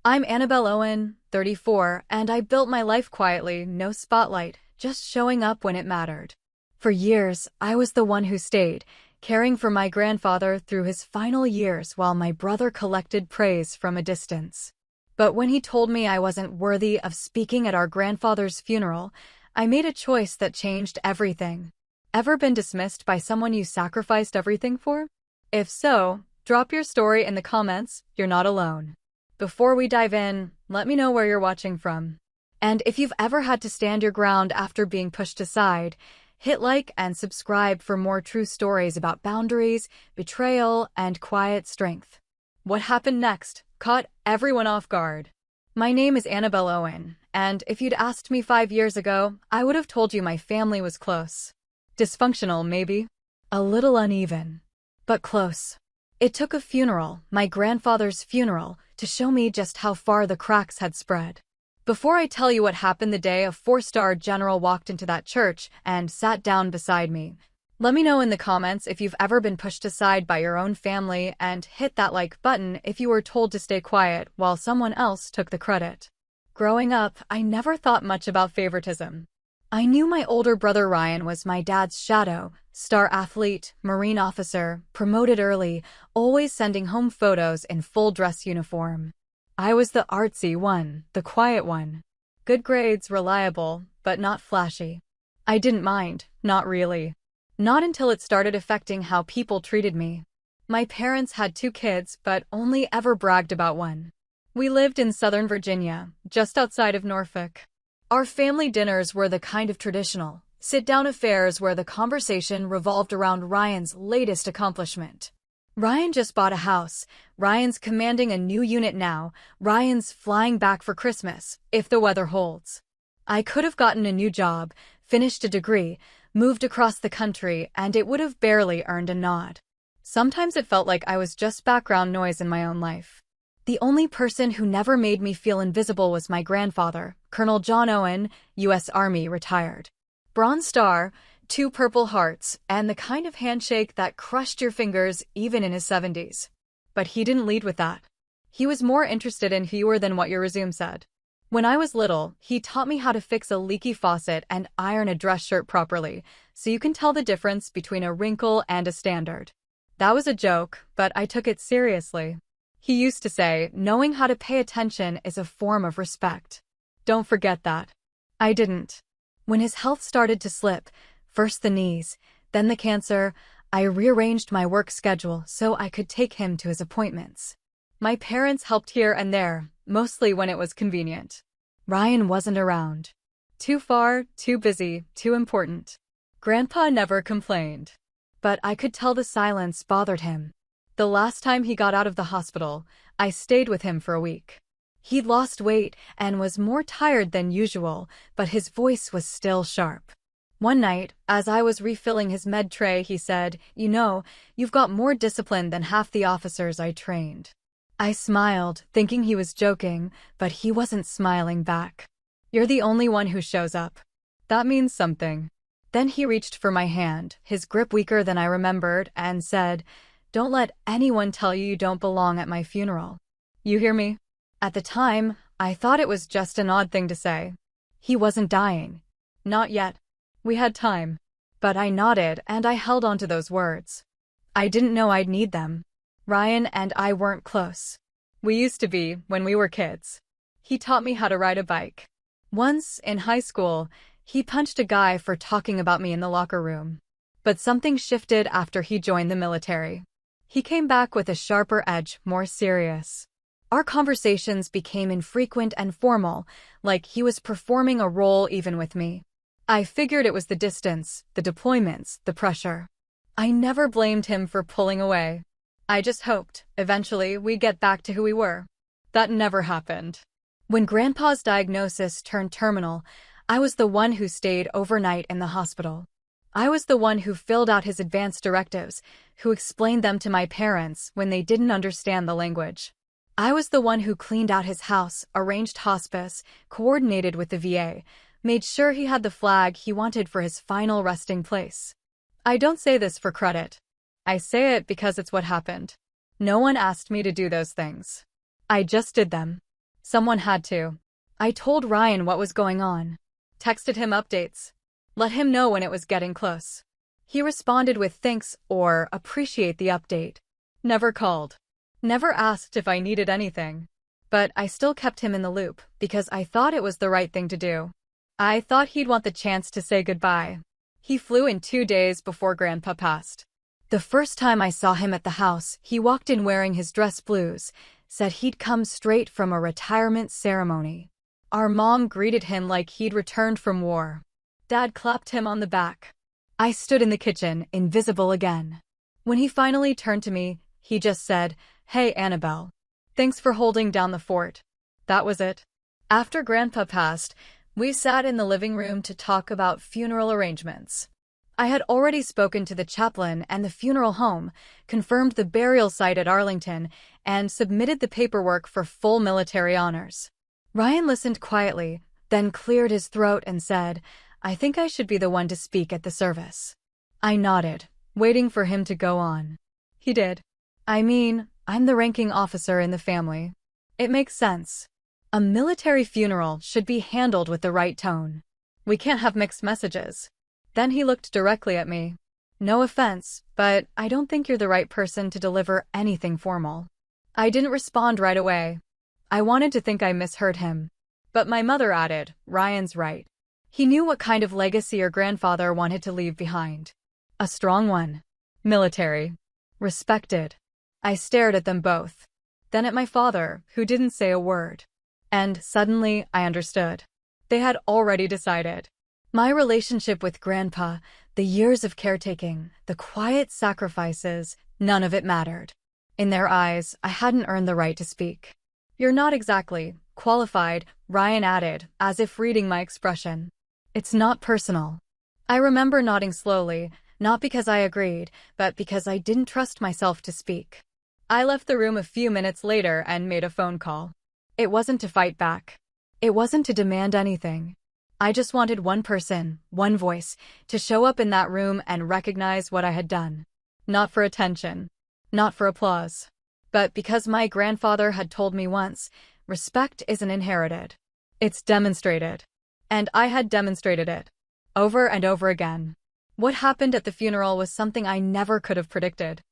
I'm Annabelle Owen, 34, and I built my life quietly, no spotlight, just showing up when it mattered. For years, I was the one who stayed, caring for my grandfather through his final years while my brother collected praise from a distance. But when he told me I wasn't worthy of speaking at our grandfather's funeral, I made a choice that changed everything. Ever been dismissed by someone you sacrificed everything for? If so, drop your story in the comments, you're not alone. Before we dive in, let me know where you're watching from. And if you've ever had to stand your ground after being pushed aside, hit like and subscribe for more true stories about boundaries, betrayal, and quiet strength. What happened next caught everyone off guard. My name is Annabelle Owen, and if you'd asked me 5 years ago, I would have told you my family was close. Dysfunctional, maybe. A little uneven. But close. It took a funeral, my grandfather's funeral, to show me just how far the cracks had spread. Before I tell you what happened the day a four-star general walked into that church and sat down beside me, let me know in the comments if you've ever been pushed aside by your own family, and hit that like button if you were told to stay quiet while someone else took the credit. Growing up, I never thought much about favoritism. I knew my older brother Ryan was my dad's shadow, star athlete, Marine officer, promoted early, always sending home photos in full dress uniform. I was the artsy one, the quiet one. Good grades, reliable, but not flashy. I didn't mind, not really. Not until it started affecting how people treated me. My parents had 2 kids, but only ever bragged about one. We lived in Southern Virginia, just outside of Norfolk. Our family dinners were the kind of traditional, sit-down affairs where the conversation revolved around Ryan's latest accomplishment. Ryan just bought a house, Ryan's commanding a new unit now, Ryan's flying back for Christmas, if the weather holds. I could have gotten a new job, finished a degree, moved across the country, and it would have barely earned a nod. Sometimes it felt like I was just background noise in my own life. The only person who never made me feel invisible was my grandfather, Colonel John Owen, U.S. Army, retired. Bronze Star, 2 Purple Hearts, and the kind of handshake that crushed your fingers even in his 70s. But he didn't lead with that. He was more interested in who you were than what your resume said. When I was little, he taught me how to fix a leaky faucet and iron a dress shirt properly, so you can tell the difference between a wrinkle and a standard. That was a joke, but I took it seriously. He used to say, knowing how to pay attention is a form of respect. Don't forget that. I didn't. When his health started to slip, first the knees, then the cancer, I rearranged my work schedule so I could take him to his appointments. My parents helped here and there, mostly when it was convenient. Ryan wasn't around. Too far, too busy, too important. Grandpa never complained. But I could tell the silence bothered him. The last time he got out of the hospital, I stayed with him for a week. He'd lost weight and was more tired than usual, but his voice was still sharp. One night, as I was refilling his med tray, he said, "You know, you've got more discipline than half the officers I trained." I smiled, thinking he was joking, but he wasn't smiling back. "You're the only one who shows up. That means something." Then he reached for my hand, his grip weaker than I remembered, and said, "Don't let anyone tell you you don't belong at my funeral. You hear me?" At the time, I thought it was just an odd thing to say. He wasn't dying. Not yet. We had time. But I nodded and I held on to those words. I didn't know I'd need them. Ryan and I weren't close. We used to be when we were kids. He taught me how to ride a bike. Once, in high school, he punched a guy for talking about me in the locker room. But something shifted after he joined the military. He came back with a sharper edge, more serious. Our conversations became infrequent and formal, like he was performing a role even with me. I figured it was the distance, the deployments, the pressure. I never blamed him for pulling away. I just hoped, eventually, we'd get back to who we were. That never happened. When Grandpa's diagnosis turned terminal, I was the one who stayed overnight in the hospital. I was the one who filled out his advance directives, who explained them to my parents when they didn't understand the language. I was the one who cleaned out his house, arranged hospice, coordinated with the VA, made sure he had the flag he wanted for his final resting place. I don't say this for credit. I say it because it's what happened. No one asked me to do those things. I just did them. Someone had to. I told Ryan what was going on. Texted him updates. Let him know when it was getting close. He responded with thanks or appreciate the update. Never called. Never asked if I needed anything. But I still kept him in the loop because I thought it was the right thing to do. I thought he'd want the chance to say goodbye. He flew in 2 days before Grandpa passed. The first time I saw him at the house, he walked in wearing his dress blues, said he'd come straight from a retirement ceremony. Our mom greeted him like he'd returned from war. Dad clapped him on the back. I stood in the kitchen, invisible again. When he finally turned to me, he just said, "Hey, Annabelle. Thanks for holding down the fort." That was it. After Grandpa passed, we sat in the living room to talk about funeral arrangements. I had already spoken to the chaplain and the funeral home, confirmed the burial site at Arlington, and submitted the paperwork for full military honors. Ryan listened quietly, then cleared his throat and said, "I think I should be the one to speak at the service." I nodded, waiting for him to go on. He did. "I mean, I'm the ranking officer in the family. It makes sense. A military funeral should be handled with the right tone. We can't have mixed messages." Then he looked directly at me. "No offense, but I don't think you're the right person to deliver anything formal." I didn't respond right away. I wanted to think I misheard him. But my mother added, "Ryan's right. He knew what kind of legacy your grandfather wanted to leave behind. A strong one. Military. Respected." I stared at them both. Then at my father, who didn't say a word. And suddenly, I understood. They had already decided. My relationship with Grandpa, the years of caretaking, the quiet sacrifices, none of it mattered. In their eyes, I hadn't earned the right to speak. "You're not exactly qualified," Ryan added, as if reading my expression. "It's not personal." I remember nodding slowly, not because I agreed, but because I didn't trust myself to speak. I left the room a few minutes later and made a phone call. It wasn't to fight back. It wasn't to demand anything. I just wanted one person, one voice, to show up in that room and recognize what I had done. Not for attention. Not for applause. But because my grandfather had told me once, respect isn't inherited. It's demonstrated. And I had demonstrated it. Over and over again. What happened at the funeral was something I never could have predicted.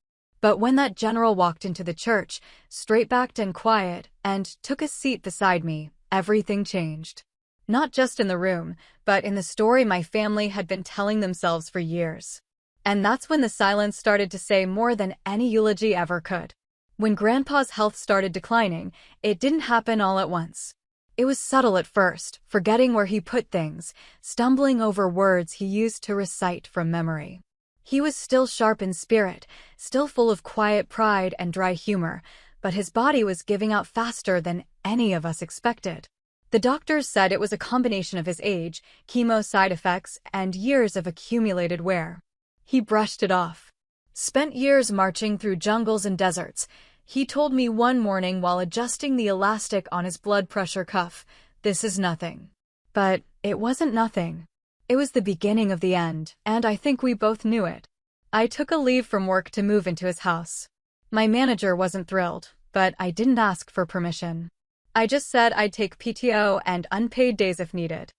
But when that general walked into the church, straight-backed and quiet, and took a seat beside me, everything changed. Not just in the room, but in the story my family had been telling themselves for years. And that's when the silence started to say more than any eulogy ever could. When Grandpa's health started declining, it didn't happen all at once. It was subtle at first, forgetting where he put things, stumbling over words he used to recite from memory. He was still sharp in spirit, still full of quiet pride and dry humor, but his body was giving out faster than any of us expected. The doctors said it was a combination of his age, chemo side effects, and years of accumulated wear. He brushed it off. Spent years marching through jungles and deserts. He told me one morning while adjusting the elastic on his blood pressure cuff, "This is nothing." But it wasn't nothing. It was the beginning of the end, and I think we both knew it. I took a leave from work to move into his house. My manager wasn't thrilled, but I didn't ask for permission. I just said I'd take PTO and unpaid days if needed.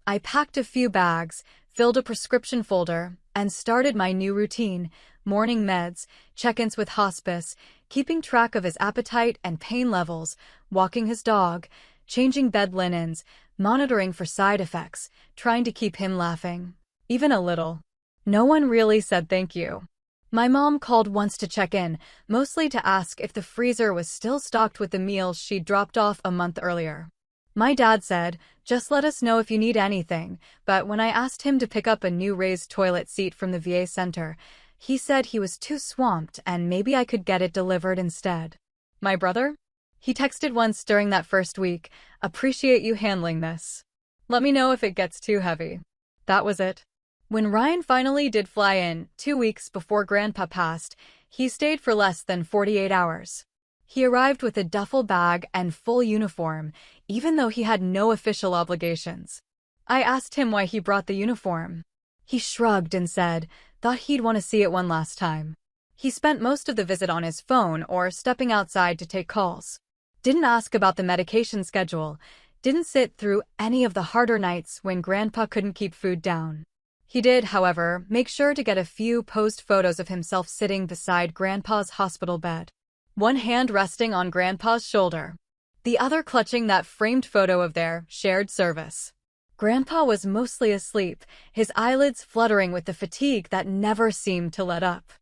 I packed a few bags, filled a prescription folder, and started my new routine: morning meds, check-ins with hospice, keeping track of his appetite and pain levels, walking his dog, changing bed linens, monitoring for side effects, trying to keep him laughing. Even a little. No one really said thank you. My mom called once to check in, mostly to ask if the freezer was still stocked with the meals she'd dropped off a month earlier. My dad said, "Just let us know if you need anything," but when I asked him to pick up a new raised toilet seat from the VA center, he said he was too swamped and maybe I could get it delivered instead. My brother? He texted once during that first week, "Appreciate you handling this. Let me know if it gets too heavy." That was it. When Ryan finally did fly in, 2 weeks before Grandpa passed, he stayed for less than 48 hours. He arrived with a duffel bag and full uniform, even though he had no official obligations. I asked him why he brought the uniform. He shrugged and said, "Thought he'd want to see it one last time." He spent most of the visit on his phone or stepping outside to take calls. Didn't ask about the medication schedule, didn't sit through any of the harder nights when Grandpa couldn't keep food down. He did, however, make sure to get a few posed photos of himself sitting beside Grandpa's hospital bed. One hand resting on Grandpa's shoulder, the other clutching that framed photo of their shared service. Grandpa was mostly asleep, his eyelids fluttering with the fatigue that never seemed to let up.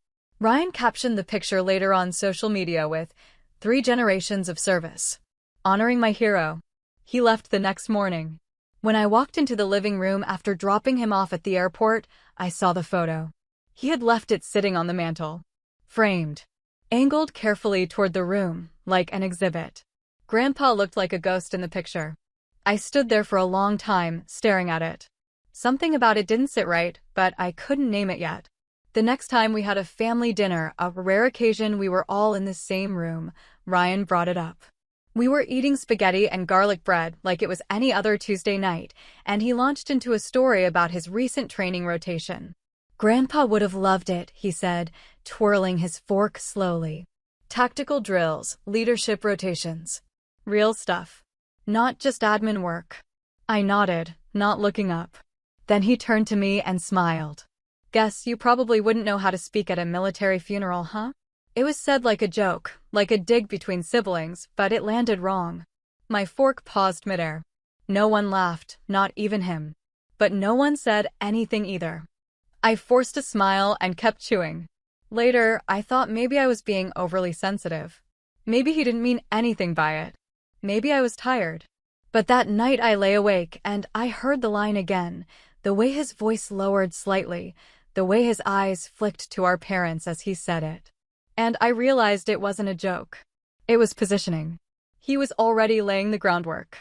Ryan captioned the picture later on social media with, "3 generations of service. Honoring my hero." He left the next morning. When I walked into the living room after dropping him off at the airport, I saw the photo. He had left it sitting on the mantel, framed, angled carefully toward the room, like an exhibit. Grandpa looked like a ghost in the picture. I stood there for a long time, staring at it. Something about it didn't sit right, but I couldn't name it yet. The next time we had a family dinner, a rare occasion we were all in the same room, Ryan brought it up. We were eating spaghetti and garlic bread like it was any other Tuesday night, and he launched into a story about his recent training rotation. "Grandpa would have loved it," he said, twirling his fork slowly. "Tactical drills, leadership rotations. Real stuff. Not just admin work." I nodded, not looking up. Then he turned to me and smiled. "Guess you probably wouldn't know how to speak at a military funeral, huh?" It was said like a joke, like a dig between siblings, but it landed wrong. My fork paused midair. No one laughed, not even him. But no one said anything either. I forced a smile and kept chewing. Later, I thought maybe I was being overly sensitive. Maybe he didn't mean anything by it. Maybe I was tired. But that night I lay awake and I heard the line again, the way his voice lowered slightly, the way his eyes flicked to our parents as he said it. And I realized it wasn't a joke. It was positioning. He was already laying the groundwork,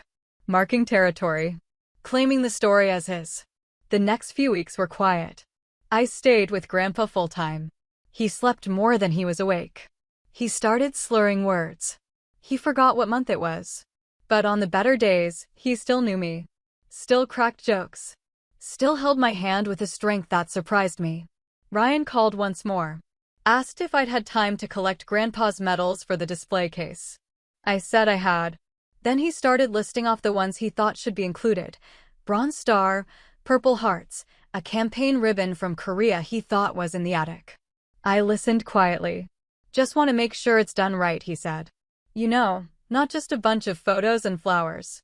marking territory, claiming the story as his. The next few weeks were quiet. I stayed with Grandpa full-time. He slept more than he was awake. He started slurring words. He forgot what month it was. But on the better days, he still knew me. Still cracked jokes. Still held my hand with a strength that surprised me. Ryan called once more. Asked if I'd had time to collect Grandpa's medals for the display case. I said I had. Then he started listing off the ones he thought should be included. Bronze Star, Purple Hearts, a campaign ribbon from Korea he thought was in the attic. I listened quietly. "Just want to make sure it's done right," he said. "You know, not just a bunch of photos and flowers."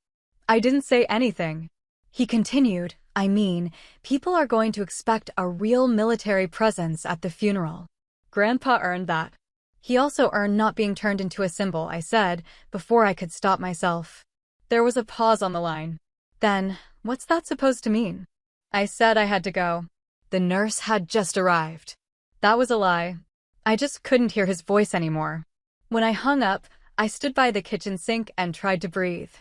I didn't say anything. He continued, "I mean, people are going to expect a real military presence at the funeral. Grandpa earned that. He also earned not being turned into a symbol," I said, before I could stop myself. There was a pause on the line. "Then, what's that supposed to mean?" I said I had to go. The nurse had just arrived. That was a lie. I just couldn't hear his voice anymore. When I hung up, I stood by the kitchen sink and tried to breathe.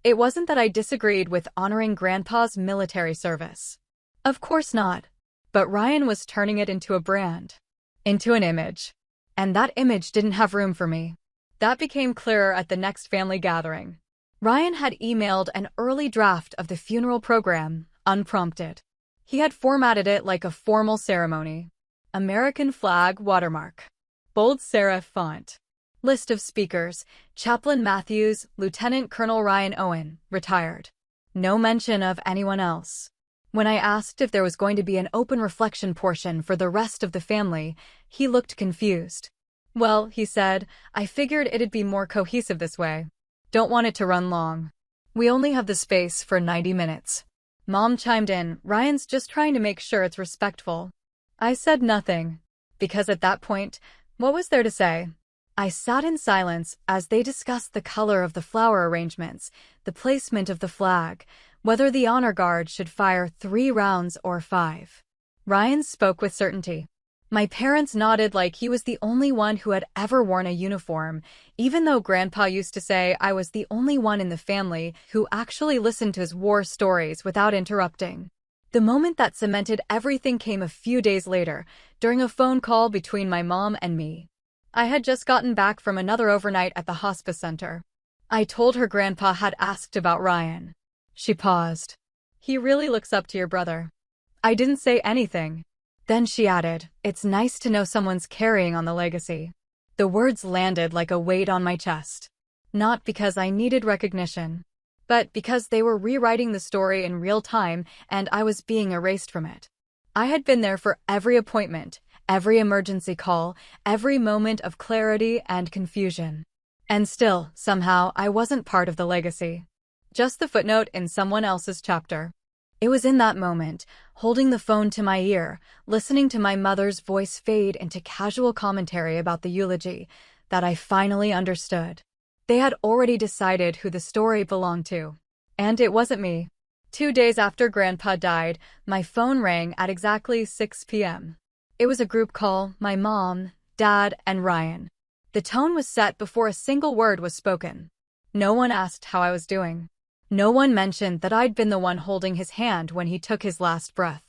It wasn't that I disagreed with honoring Grandpa's military service. Of course not. But Ryan was turning it into a brand. Into an image. And that image didn't have room for me. That became clearer at the next family gathering. Ryan had emailed an early draft of the funeral program, unprompted. He had formatted it like a formal ceremony. American flag watermark. Bold serif font. List of speakers: Chaplain Matthews, Lieutenant Colonel Ryan Owen, retired. No mention of anyone else. When I asked if there was going to be an open reflection portion for the rest of the family, he looked confused. "Well," he said, "I figured it'd be more cohesive this way. Don't want it to run long. We only have the space for 90 minutes. Mom chimed in, "Ryan's just trying to make sure it's respectful." I said nothing, because at that point, what was there to say? I sat in silence as they discussed the color of the flower arrangements, the placement of the flag, whether the honor guard should fire 3 rounds or 5. Ryan spoke with certainty. My parents nodded like he was the only one who had ever worn a uniform, even though Grandpa used to say I was the only one in the family who actually listened to his war stories without interrupting. The moment that cemented everything came a few days later, during a phone call between my mom and me. I had just gotten back from another overnight at the hospice center. I told her Grandpa had asked about Ryan. She paused. "He really looks up to your brother." I didn't say anything. Then she added, "It's nice to know someone's carrying on the legacy." The words landed like a weight on my chest. Not because I needed recognition, but because they were rewriting the story in real time and I was being erased from it. I had been there for every appointment, every emergency call, every moment of clarity and confusion. And still, somehow, I wasn't part of the legacy. Just the footnote in someone else's chapter. It was in that moment, holding the phone to my ear, listening to my mother's voice fade into casual commentary about the eulogy, that I finally understood. They had already decided who the story belonged to. And it wasn't me. 2 days after Grandpa died, my phone rang at exactly 6 p.m. It was a group call, my mom, Dad, and Ryan. The tone was set before a single word was spoken. No one asked how I was doing. No one mentioned that I'd been the one holding his hand when he took his last breath.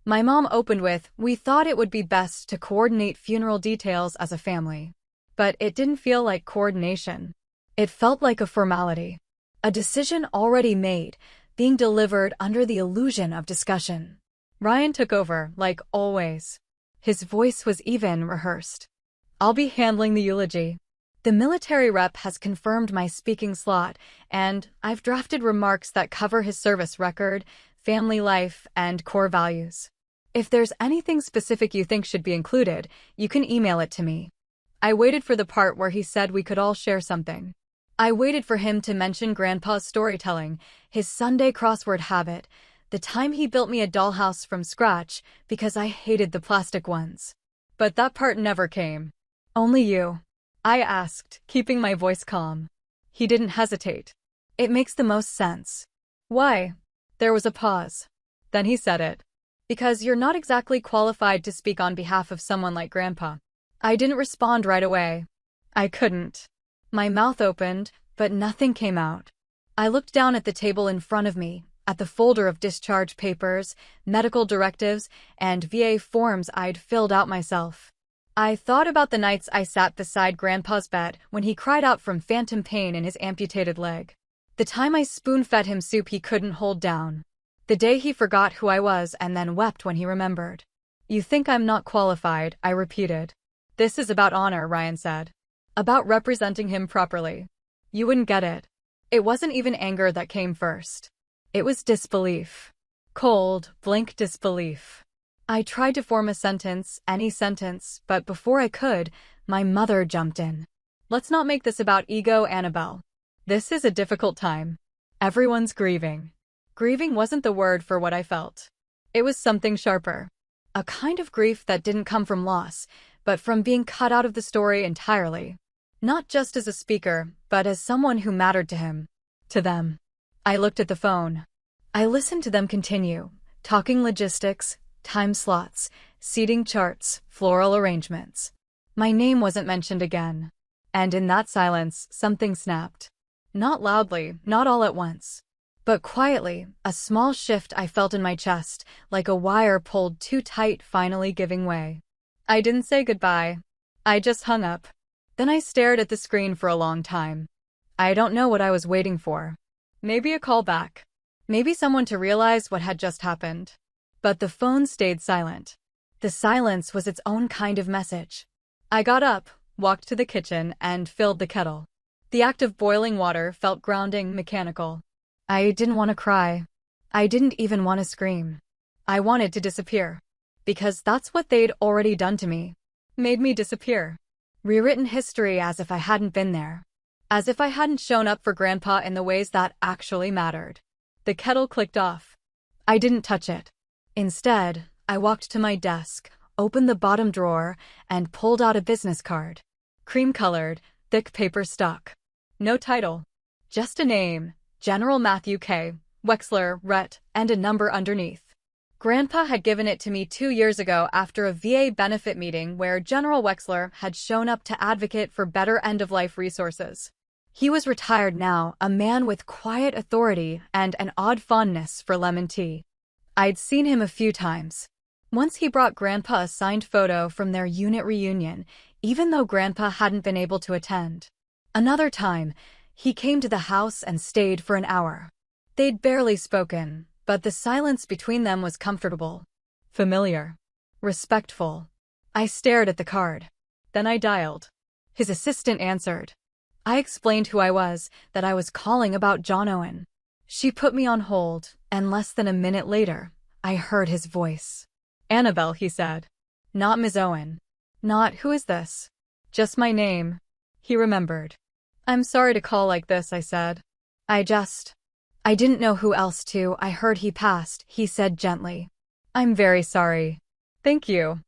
My mom opened with, "We thought it would be best to coordinate funeral details as a family." But it didn't feel like coordination. It felt like a formality. A decision already made, being delivered under the illusion of discussion. Ryan took over, like always. His voice was even rehearsed. "I'll be handling the eulogy. The military rep has confirmed my speaking slot, and I've drafted remarks that cover his service record, family life, and core values. If there's anything specific you think should be included, you can email it to me." I waited for the part where he said we could all share something. I waited for him to mention Grandpa's storytelling, his Sunday crossword habit, the time he built me a dollhouse from scratch because I hated the plastic ones. But that part never came. "Only you?" I asked, keeping my voice calm. He didn't hesitate. "It makes the most sense." "Why?" There was a pause. Then he said it. "Because you're not exactly qualified to speak on behalf of someone like Grandpa." I didn't respond right away. I couldn't. My mouth opened, but nothing came out. I looked down at the table in front of me, at the folder of discharge papers, medical directives, and VA forms I'd filled out myself. I thought about the nights I sat beside Grandpa's bed when he cried out from phantom pain in his amputated leg. The time I spoon-fed him soup he couldn't hold down. The day he forgot who I was and then wept when he remembered. "You think I'm not qualified," I repeated. "This is about honor," Ryan said. "About representing him properly." You wouldn't get it. It wasn't even anger that came first. It was disbelief. Cold, blank disbelief. I tried to form a sentence, any sentence, but before I could, my mother jumped in. "Let's not make this about ego, Annabelle. This is a difficult time. Everyone's grieving." Grieving wasn't the word for what I felt. It was something sharper. A kind of grief that didn't come from loss, but from being cut out of the story entirely. Not just as a speaker, but as someone who mattered to him. To them. I looked at the phone. I listened to them continue, talking logistics, time slots, seating charts, floral arrangements. My name wasn't mentioned again. And in that silence, something snapped. Not loudly, not all at once. But quietly, a small shift I felt in my chest, like a wire pulled too tight finally giving way. I didn't say goodbye. I just hung up. Then I stared at the screen for a long time. I don't know what I was waiting for. Maybe a call back. Maybe someone to realize what had just happened. But the phone stayed silent. The silence was its own kind of message. I got up, walked to the kitchen, and filled the kettle. The act of boiling water felt grounding, mechanical. I didn't want to cry. I didn't even want to scream. I wanted to disappear. Because that's what they'd already done to me. Made me disappear. Rewritten history as if I hadn't been there. As if I hadn't shown up for Grandpa in the ways that actually mattered. The kettle clicked off. I didn't touch it. Instead, I walked to my desk, opened the bottom drawer, and pulled out a business card. Cream-colored, thick paper stock. No title. Just a name, General Matthew K. Wexler, Ret., and a number underneath. Grandpa had given it to me 2 years ago after a VA benefit meeting where General Wexler had shown up to advocate for better end-of-life resources. He was retired now, a man with quiet authority and an odd fondness for lemon tea. I'd seen him a few times. Once he brought Grandpa a signed photo from their unit reunion, even though Grandpa hadn't been able to attend. Another time, he came to the house and stayed for an hour. They'd barely spoken, but the silence between them was comfortable, familiar, respectful. I stared at the card. Then I dialed. His assistant answered. I explained who I was, that I was calling about John Owen. She put me on hold, and less than a minute later, I heard his voice. "Annabelle," he said. "Not Ms. Owen. Not, who is this? Just my name." He remembered. "I'm sorry to call like this," I said. I didn't know who else to." I heard he passed, he said gently. "I'm very sorry." "Thank you."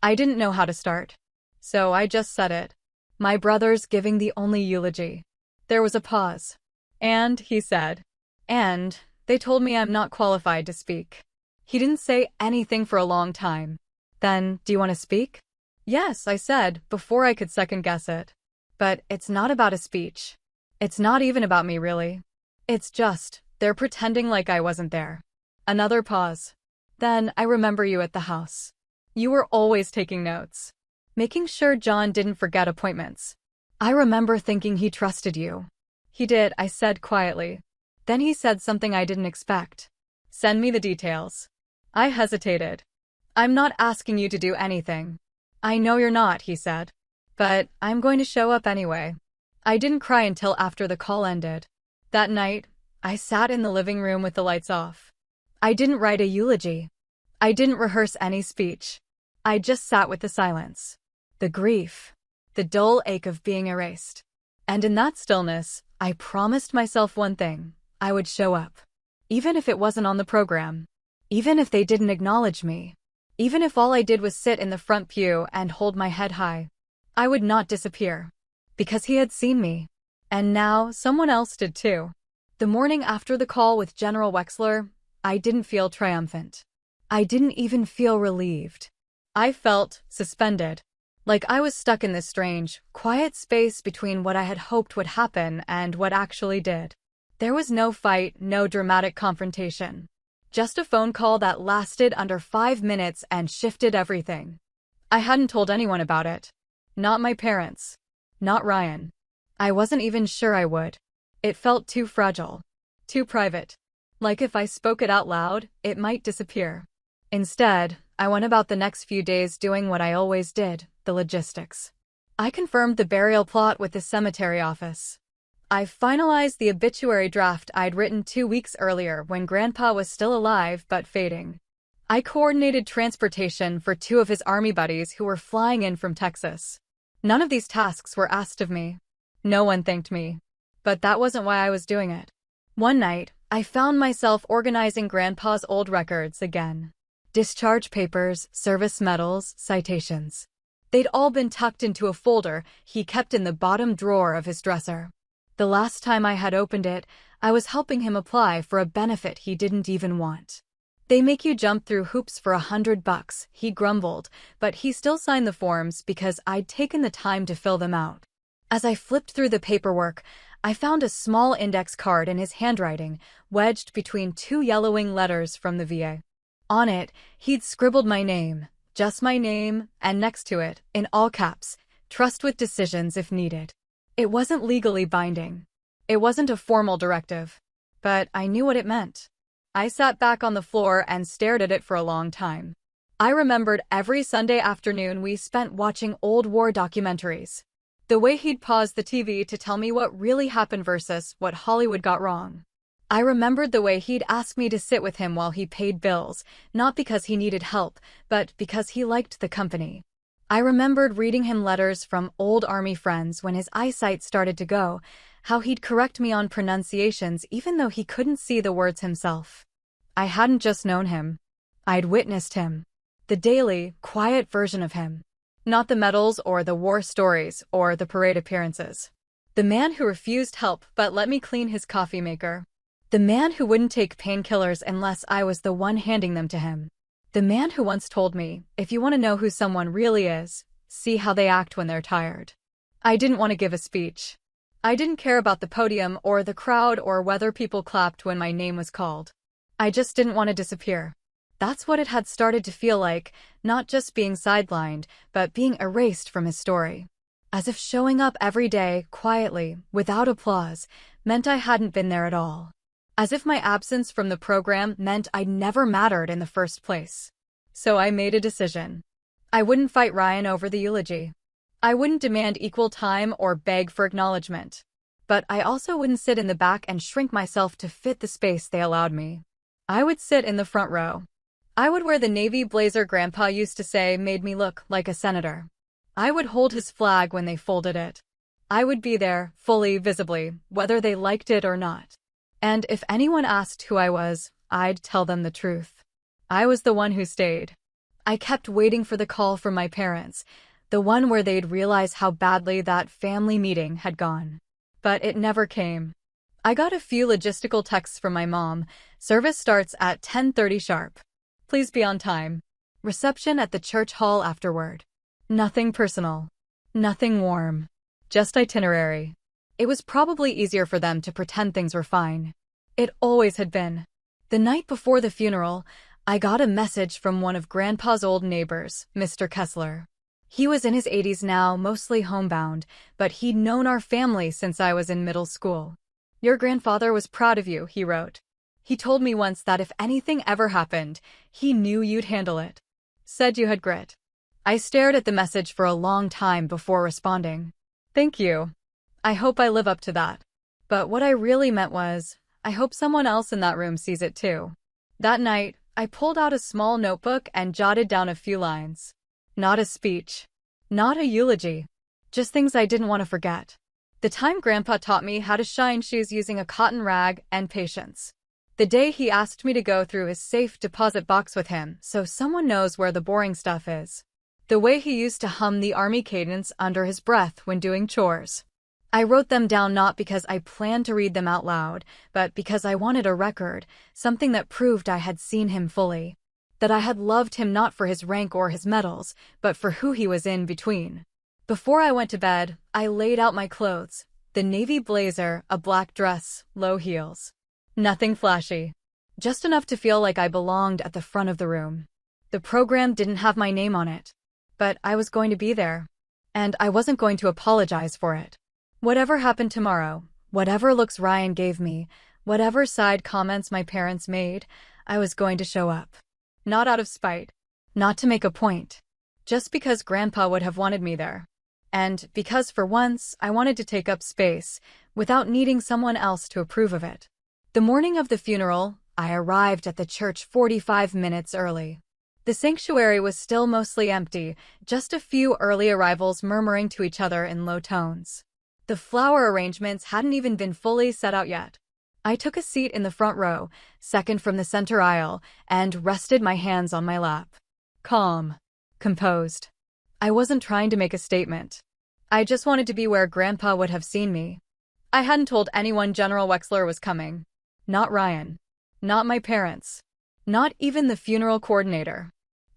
I didn't know how to start. So I just said it. "My brother's giving the only eulogy." There was a pause. "And," he said. "And, they told me I'm not qualified to speak." He didn't say anything for a long time. "Then, do you want to speak?" "Yes," I said, before I could second-guess it. "But it's not about a speech. It's not even about me, really. It's just, they're pretending like I wasn't there." Another pause. "Then, I remember you at the house. You were always taking notes. Making sure John didn't forget appointments. I remember thinking he trusted you." "He did," I said quietly. Then he said something I didn't expect. "Send me the details." I hesitated. "I'm not asking you to do anything." "I know you're not," he said. "But I'm going to show up anyway." I didn't cry until after the call ended. That night, I sat in the living room with the lights off. I didn't write a eulogy. I didn't rehearse any speech. I just sat with the silence. The grief. The dull ache of being erased. And in that stillness, I promised myself one thing. I would show up. Even if it wasn't on the program. Even if they didn't acknowledge me. Even if all I did was sit in the front pew and hold my head high. I would not disappear. Because he had seen me. And now, someone else did too. The morning after the call with General Wexler, I didn't feel triumphant. I didn't even feel relieved. I felt suspended. Like I was stuck in this strange, quiet space between what I had hoped would happen and what actually did. There was no fight, no dramatic confrontation. Just a phone call that lasted under 5 minutes and shifted everything. I hadn't told anyone about it. Not my parents. Not Ryan. I wasn't even sure I would. It felt too fragile. Too private. Like if I spoke it out loud, it might disappear. Instead, I went about the next few days doing what I always did, the logistics. I confirmed the burial plot with the cemetery office. I finalized the obituary draft I'd written 2 weeks earlier when Grandpa was still alive but fading. I coordinated transportation for 2 of his army buddies who were flying in from Texas. None of these tasks were asked of me. No one thanked me. But that wasn't why I was doing it. One night, I found myself organizing Grandpa's old records again. Discharge papers, service medals, citations. They'd all been tucked into a folder he kept in the bottom drawer of his dresser. The last time I had opened it, I was helping him apply for a benefit he didn't even want. "They make you jump through hoops for $100, he grumbled, but he still signed the forms because I'd taken the time to fill them out. As I flipped through the paperwork, I found a small index card in his handwriting, wedged between 2 yellowing letters from the VA. On it, he'd scribbled my name, just my name, and next to it, in all caps, "Trust with decisions if needed." It wasn't legally binding. It wasn't a formal directive. But I knew what it meant. I sat back on the floor and stared at it for a long time. I remembered every Sunday afternoon we spent watching old war documentaries. The way he'd pause the TV to tell me what really happened versus what Hollywood got wrong. I remembered the way he'd ask me to sit with him while he paid bills, not because he needed help, but because he liked the company. I remembered reading him letters from old army friends when his eyesight started to go, how he'd correct me on pronunciations even though he couldn't see the words himself. I hadn't just known him. I'd witnessed him. The daily, quiet version of him. Not the medals or the war stories or the parade appearances. The man who refused help but let me clean his coffee maker. The man who wouldn't take painkillers unless I was the one handing them to him. The man who once told me, if you want to know who someone really is, see how they act when they're tired. I didn't want to give a speech. I didn't care about the podium or the crowd or whether people clapped when my name was called. I just didn't want to disappear. That's what it had started to feel like, not just being sidelined, but being erased from his story. As if showing up every day, quietly, without applause, meant I hadn't been there at all. As if my absence from the program meant I'd never mattered in the first place. So I made a decision. I wouldn't fight Ryan over the eulogy. I wouldn't demand equal time or beg for acknowledgement. But I also wouldn't sit in the back and shrink myself to fit the space they allowed me. I would sit in the front row. I would wear the navy blazer Grandpa used to say made me look like a senator. I would hold his flag when they folded it. I would be there, fully, visibly, whether they liked it or not. And if anyone asked who I was, I'd tell them the truth. I was the one who stayed. I kept waiting for the call from my parents, the one where they'd realize how badly that family meeting had gone. But it never came. I got a few logistical texts from my mom. Service starts at 10:30 sharp. Please be on time. Reception at the church hall afterward. Nothing personal. Nothing warm. Just itinerary. It was probably easier for them to pretend things were fine. It always had been. The night before the funeral, I got a message from one of Grandpa's old neighbors, Mr. Kessler. He was in his 80s now, mostly homebound, but he'd known our family since I was in middle school. Your grandfather was proud of you, he wrote. He told me once that if anything ever happened, he knew you'd handle it. Said you had grit. I stared at the message for a long time before responding. Thank you. I hope I live up to that. But what I really meant was, I hope someone else in that room sees it too. That night, I pulled out a small notebook and jotted down a few lines. Not a speech. Not a eulogy. Just things I didn't want to forget. The time Grandpa taught me how to shine shoes using a cotton rag and patience. The day he asked me to go through his safe deposit box with him so someone knows where the boring stuff is. The way he used to hum the army cadence under his breath when doing chores. I wrote them down not because I planned to read them out loud, but because I wanted a record, something that proved I had seen him fully. That I had loved him not for his rank or his medals, but for who he was in between. Before I went to bed, I laid out my clothes. The navy blazer, a black dress, low heels. Nothing flashy. Just enough to feel like I belonged at the front of the room. The program didn't have my name on it. But I was going to be there. And I wasn't going to apologize for it. Whatever happened tomorrow, whatever looks Ryan gave me, whatever side comments my parents made, I was going to show up. Not out of spite. Not to make a point. Just because Grandpa would have wanted me there. And because for once, I wanted to take up space, without needing someone else to approve of it. The morning of the funeral, I arrived at the church 45 minutes early. The sanctuary was still mostly empty, just a few early arrivals murmuring to each other in low tones. The flower arrangements hadn't even been fully set out yet. I took a seat in the front row, second from the center aisle, and rested my hands on my lap. Calm. Composed. I wasn't trying to make a statement. I just wanted to be where Grandpa would have seen me. I hadn't told anyone General Wexler was coming. Not Ryan. Not my parents. Not even the funeral coordinator.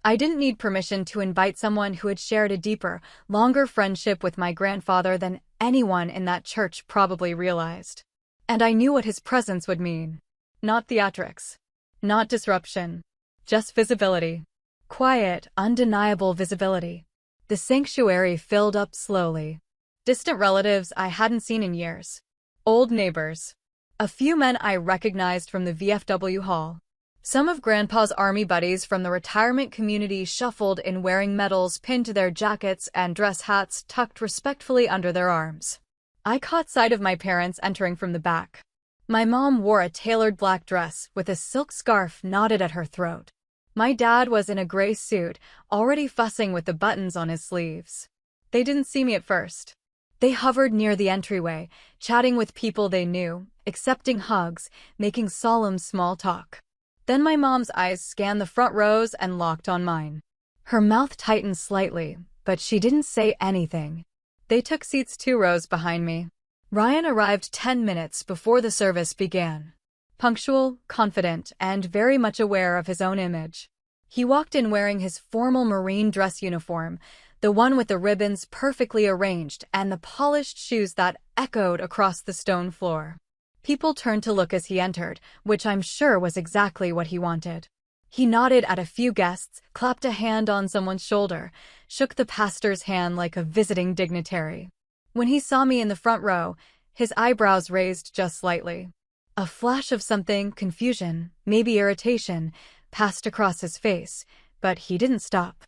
I didn't need permission to invite someone who had shared a deeper, longer friendship with my grandfather than anyone in that church probably realized. And I knew what his presence would mean. Not theatrics. Not disruption. Just visibility. Quiet, undeniable visibility. The sanctuary filled up slowly. Distant relatives I hadn't seen in years. Old neighbors. A few men I recognized from the VFW hall. Some of Grandpa's army buddies from the retirement community shuffled in wearing medals pinned to their jackets and dress hats tucked respectfully under their arms. I caught sight of my parents entering from the back. My mom wore a tailored black dress with a silk scarf knotted at her throat. My dad was in a gray suit, already fussing with the buttons on his sleeves. They didn't see me at first. They hovered near the entryway, chatting with people they knew, accepting hugs, making solemn small talk. Then my mom's eyes scanned the front rows and locked on mine. Her mouth tightened slightly, but she didn't say anything. They took seats 2 rows behind me. Ryan arrived 10 minutes before the service began. Punctual, confident, and very much aware of his own image. He walked in wearing his formal Marine dress uniform, the one with the ribbons perfectly arranged and the polished shoes that echoed across the stone floor. People turned to look as he entered, which I'm sure was exactly what he wanted. He nodded at a few guests, clapped a hand on someone's shoulder, shook the pastor's hand like a visiting dignitary. When he saw me in the front row, his eyebrows raised just slightly. A flash of something, confusion, maybe irritation, passed across his face, but he didn't stop.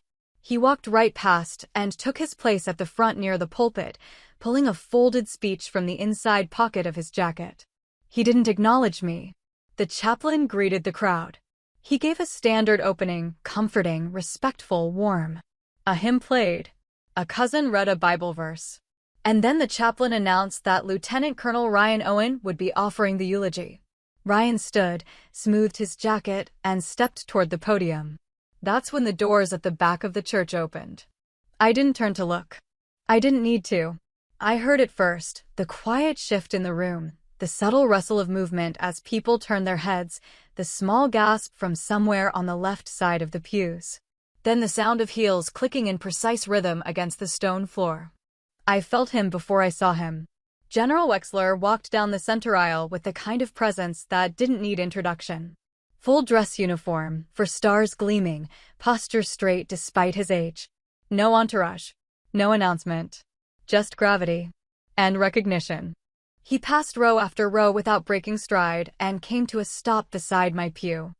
He walked right past and took his place at the front near the pulpit, pulling a folded speech from the inside pocket of his jacket. He didn't acknowledge me. The chaplain greeted the crowd. He gave a standard opening, comforting, respectful, warm. A hymn played. A cousin read a Bible verse. And then the chaplain announced that Lieutenant Colonel Ryan Owen would be offering the eulogy. Ryan stood, smoothed his jacket, and stepped toward the podium. That's when the doors at the back of the church opened. I didn't turn to look. I didn't need to. I heard it first, the quiet shift in the room, the subtle rustle of movement as people turned their heads, the small gasp from somewhere on the left side of the pews. Then the sound of heels clicking in precise rhythm against the stone floor. I felt him before I saw him. General Wexler walked down the center aisle with the kind of presence that didn't need introduction. Full dress uniform, for stars gleaming, posture straight despite his age. No entourage. No announcement. Just gravity. And recognition. He passed row after row without breaking stride and came to a stop beside my pew.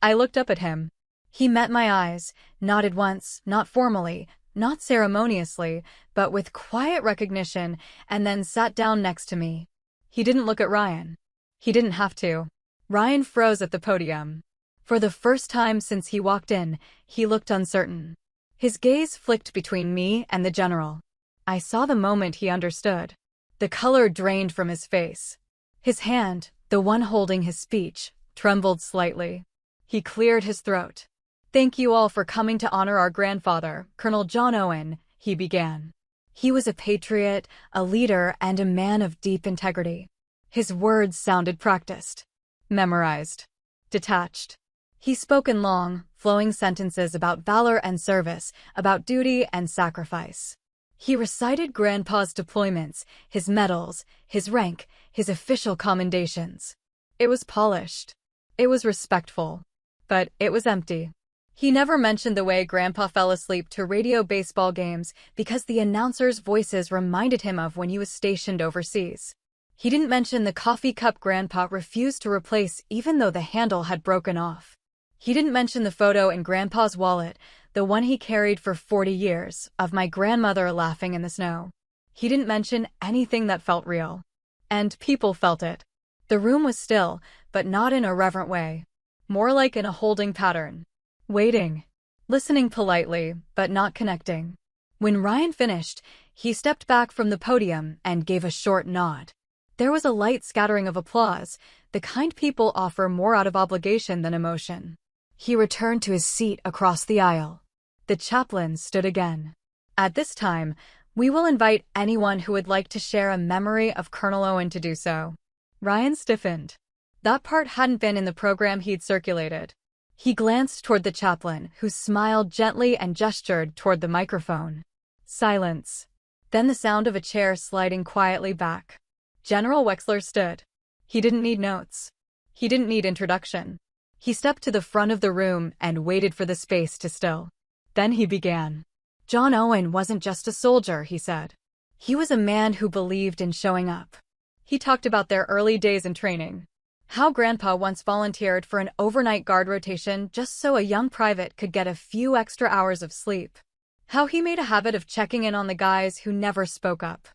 I looked up at him. He met my eyes, nodded once, not formally, not ceremoniously, but with quiet recognition, and then sat down next to me. He didn't look at Ryan. He didn't have to. Ryan froze at the podium. For the first time since he walked in, he looked uncertain. His gaze flicked between me and the general. I saw the moment he understood. The color drained from his face. His hand, the one holding his speech, trembled slightly. He cleared his throat. "Thank you all for coming to honor our grandfather, Colonel John Owen," he began. He was a patriot, a leader, and a man of deep integrity. His words sounded practiced, memorized, detached. He spoke in long, flowing sentences about valor and service, about duty and sacrifice. He recited Grandpa's deployments, his medals, his rank, his official commendations. It was polished. It was respectful. But it was empty. He never mentioned the way Grandpa fell asleep to radio baseball games because the announcers' voices reminded him of when he was stationed overseas. He didn't mention the coffee cup Grandpa refused to replace even though the handle had broken off. He didn't mention the photo in Grandpa's wallet, the one he carried for 40 years, of my grandmother laughing in the snow. He didn't mention anything that felt real. And people felt it. The room was still, but not in a reverent way. More like in a holding pattern. Waiting. Listening politely, but not connecting. When Ryan finished, he stepped back from the podium and gave a short nod. There was a light scattering of applause, the kind people offer more out of obligation than emotion. He returned to his seat across the aisle. The chaplain stood again. At this time, we will invite anyone who would like to share a memory of Colonel Owen to do so. Ryan stiffened. That part hadn't been in the program he'd circulated. He glanced toward the chaplain, who smiled gently and gestured toward the microphone. Silence. Then the sound of a chair sliding quietly back. General Wexler stood. He didn't need notes. He didn't need introduction. He stepped to the front of the room and waited for the space to still. Then he began. John Owen wasn't just a soldier, he said. He was a man who believed in showing up. He talked about their early days in training. How Grandpa once volunteered for an overnight guard rotation just so a young private could get a few extra hours of sleep. How he made a habit of checking in on the guys who never spoke up.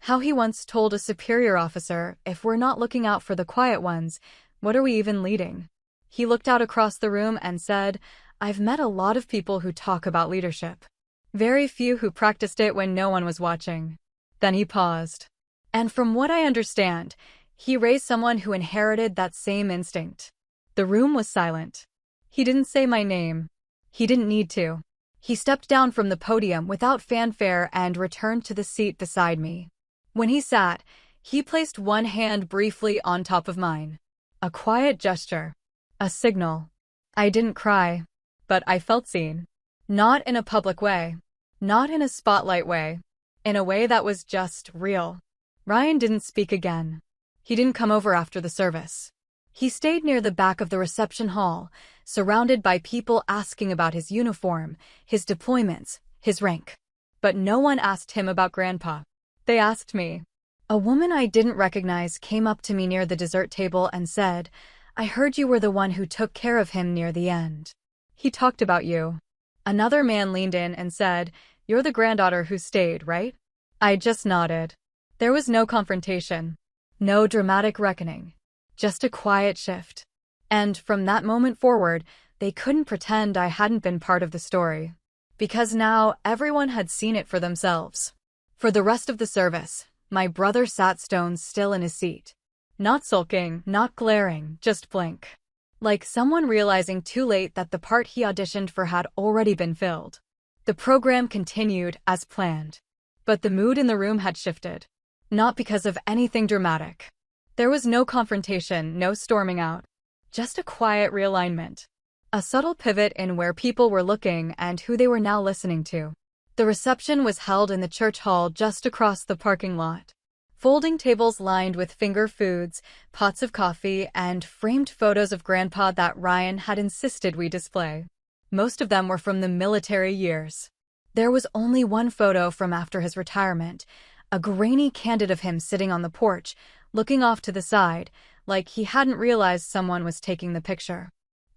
How he once told a superior officer, if we're not looking out for the quiet ones, what are we even leading? He looked out across the room and said, I've met a lot of people who talk about leadership. Very few who practiced it when no one was watching. Then he paused. And from what I understand, he raised someone who inherited that same instinct. The room was silent. He didn't say my name. He didn't need to. He stepped down from the podium without fanfare and returned to the seat beside me. When he sat, he placed one hand briefly on top of mine. A quiet gesture. A signal. I didn't cry, but I felt seen. Not in a public way. Not in a spotlight way. In a way that was just real. Ryan didn't speak again. He didn't come over after the service. He stayed near the back of the reception hall, surrounded by people asking about his uniform, his deployments, his rank. But no one asked him about Grandpa. They asked me. A woman I didn't recognize came up to me near the dessert table and said, I heard you were the one who took care of him near the end. He talked about you. Another man leaned in and said, "You're the granddaughter who stayed, right?" I just nodded. There was no confrontation. No dramatic reckoning. Just a quiet shift. And from that moment forward, they couldn't pretend I hadn't been part of the story. Because now everyone had seen it for themselves. For the rest of the service, my brother sat stone still in his seat. Not sulking, not glaring, just blank. Like someone realizing too late that the part he auditioned for had already been filled. The program continued as planned. But the mood in the room had shifted. Not because of anything dramatic. There was no confrontation, no storming out. Just a quiet realignment. A subtle pivot in where people were looking and who they were now listening to. The reception was held in the church hall just across the parking lot. Folding tables lined with finger foods, pots of coffee, and framed photos of Grandpa that Ryan had insisted we display. Most of them were from the military years. There was only one photo from after his retirement, a grainy candid of him sitting on the porch, looking off to the side, like he hadn't realized someone was taking the picture.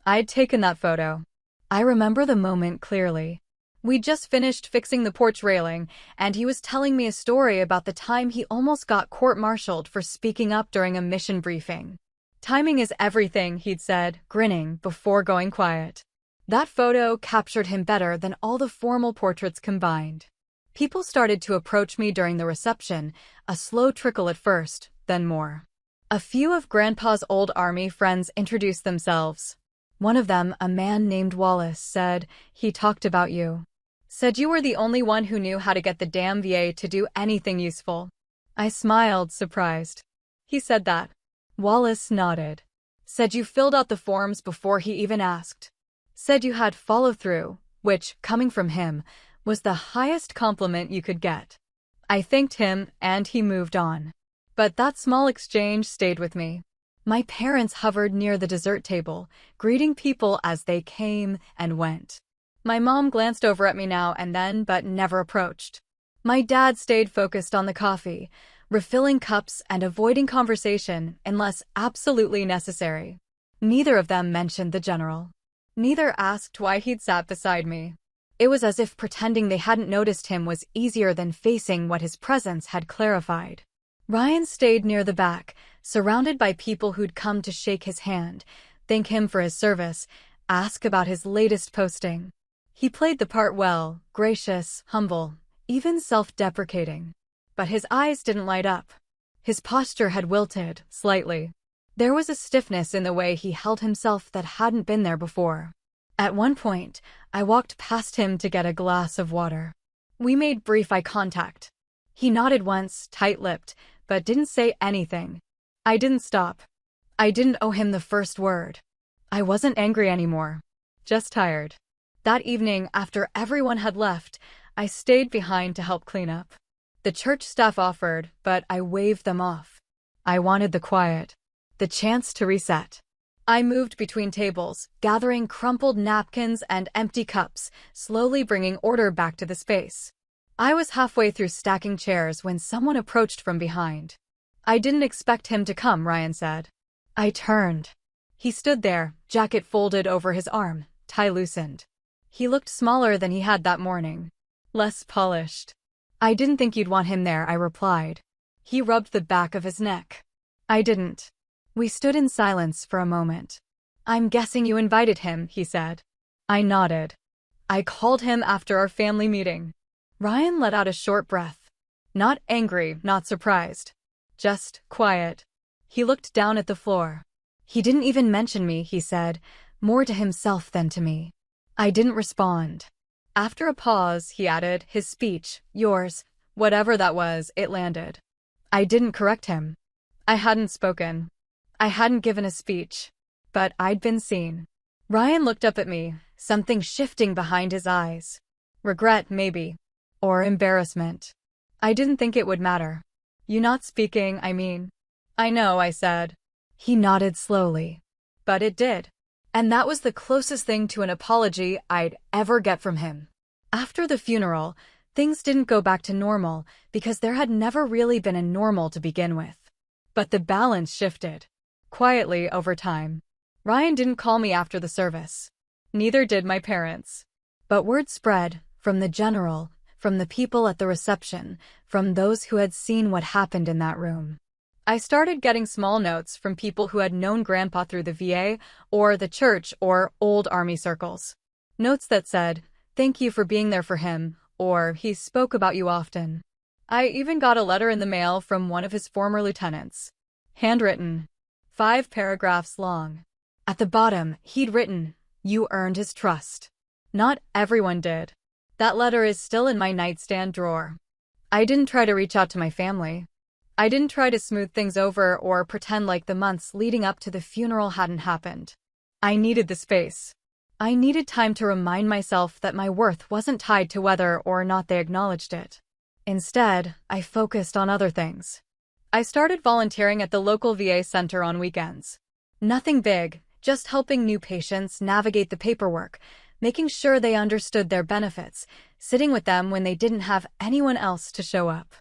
I'd taken that photo. I remember the moment clearly. We'd just finished fixing the porch railing, and he was telling me a story about the time he almost got court-martialed for speaking up during a mission briefing. "Timing is everything," he'd said, grinning, before going quiet. That photo captured him better than all the formal portraits combined. People started to approach me during the reception, a slow trickle at first, then more. A few of Grandpa's old Army friends introduced themselves. One of them, a man named Wallace, said, "He talked about you. Said you were the only one who knew how to get the damn VA to do anything useful." I smiled, surprised. "He said that?" Wallace nodded. "Said you filled out the forms before he even asked. Said you had follow-through, which, coming from him, was the highest compliment you could get." I thanked him, and he moved on. But that small exchange stayed with me. My parents hovered near the dessert table, greeting people as they came and went. My mom glanced over at me now and then, but never approached. My dad stayed focused on the coffee, refilling cups and avoiding conversation unless absolutely necessary. Neither of them mentioned the general. Neither asked why he'd sat beside me. It was as if pretending they hadn't noticed him was easier than facing what his presence had clarified. Ryan stayed near the back, surrounded by people who'd come to shake his hand, thank him for his service, ask about his latest posting. He played the part well, gracious, humble, even self-deprecating. But his eyes didn't light up. His posture had wilted, slightly. There was a stiffness in the way he held himself that hadn't been there before. At one point, I walked past him to get a glass of water. We made brief eye contact. He nodded once, tight-lipped, but didn't say anything. I didn't stop. I didn't owe him the first word. I wasn't angry anymore. Just tired. That evening, after everyone had left, I stayed behind to help clean up. The church staff offered, but I waved them off. I wanted the quiet. The chance to reset. I moved between tables, gathering crumpled napkins and empty cups, slowly bringing order back to the space. I was halfway through stacking chairs when someone approached from behind. "I didn't expect him to come," Ryan said. I turned. He stood there, jacket folded over his arm, tie loosened. He looked smaller than he had that morning. Less polished. "I didn't think you'd want him there," I replied. He rubbed the back of his neck. I didn't. We stood in silence for a moment. "I'm guessing you invited him," he said. I nodded. "I called him after our family meeting." Ryan let out a short breath. Not angry, not surprised. Just quiet. He looked down at the floor. "He didn't even mention me," he said, more to himself than to me. I didn't respond. After a pause, he added, "His speech, yours, whatever that was, it landed." I didn't correct him. I hadn't spoken. I hadn't given a speech. But I'd been seen. Ryan looked up at me, something shifting behind his eyes. Regret, maybe. Or embarrassment. I didn't think it would matter. "You not speaking, I mean." "I know," I said. He nodded slowly. But it did. And that was the closest thing to an apology I'd ever get from him. After the funeral, things didn't go back to normal because there had never really been a normal to begin with. But the balance shifted. Quietly over time. Ryan didn't call me after the service. Neither did my parents. But word spread, from the general, from the people at the reception, from those who had seen what happened in that room. I started getting small notes from people who had known Grandpa through the VA, or the church, or old Army circles. Notes that said, "Thank you for being there for him," or "He spoke about you often." I even got a letter in the mail from one of his former lieutenants. Handwritten. 5 paragraphs long. At the bottom, he'd written, "You earned his trust." Not everyone did. That letter is still in my nightstand drawer. I didn't try to reach out to my family. I didn't try to smooth things over or pretend like the months leading up to the funeral hadn't happened. I needed the space. I needed time to remind myself that my worth wasn't tied to whether or not they acknowledged it. Instead, I focused on other things. I started volunteering at the local VA center on weekends. Nothing big, just helping new patients navigate the paperwork, making sure they understood their benefits, sitting with them when they didn't have anyone else to show up.